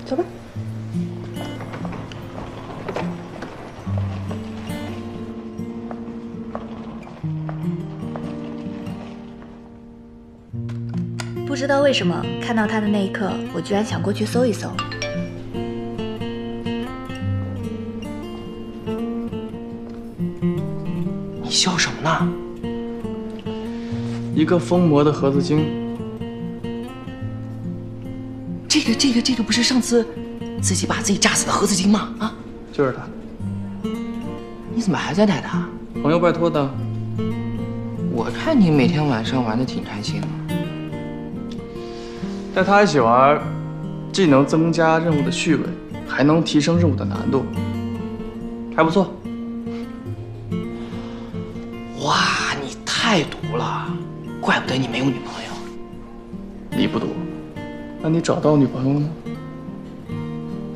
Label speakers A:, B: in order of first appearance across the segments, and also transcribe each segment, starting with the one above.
A: 走吧。
B: 不知道为什么，看到他的那一刻，我居然想过去搜一搜。
C: 你笑什么呢？
D: 一个疯魔的盒子精。
C: 这个不是上次自己把自己炸死的盒子精吗？啊，
D: 就是他。
C: 你怎么还在带他？
D: 朋友拜托的。
C: 我看你每天晚上玩的挺开心的。
D: 带他一起玩，既能增加任务的趣味，还能提升任务的难度，还不错。
C: 哇，你太毒了，怪不得你没有女朋友。
D: 你不毒，那你找到女朋友了吗？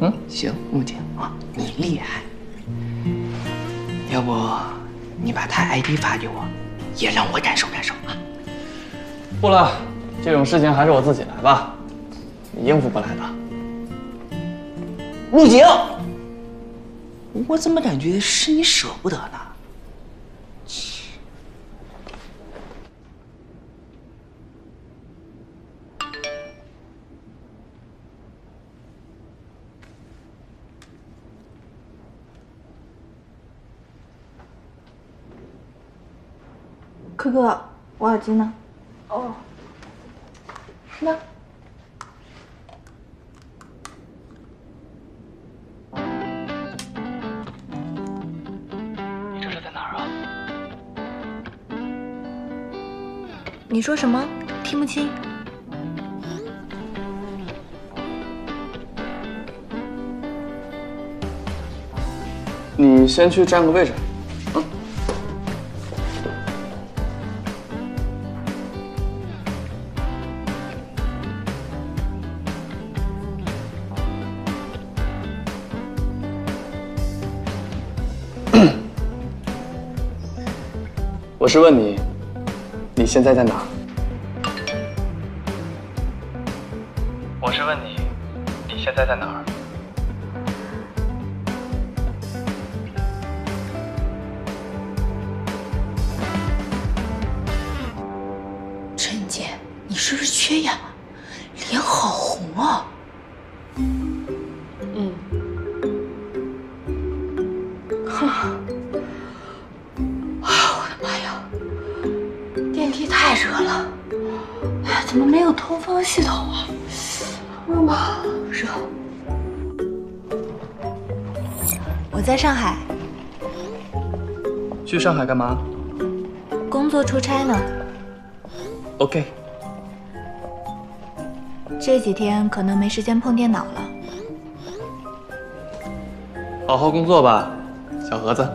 D: 嗯，
C: 行，木槿啊，你厉害。要不你把他 ID 发给我，也让我感受感受啊。
D: 不了，这种事情还是我自己来吧，你应付不来的。
C: 木槿，我怎么感觉是你舍不得呢？
B: 可可，我耳机呢？哦，那。
D: 你这是在哪儿啊？
B: 你说什么？听不清。
D: 你先去占个位置。我是问你，你现在在哪儿？我是问你，你现在在哪儿？
B: 陈姐，你是不是缺氧啊？脸好红啊！电梯太热了，哎，怎么没有通风系统啊？热吗？热。我在上海。
D: 去上海干嘛？
B: 工作出差呢。
D: OK。
B: 这几天可能没时间碰电脑了。
D: 好好工作吧，小盒子。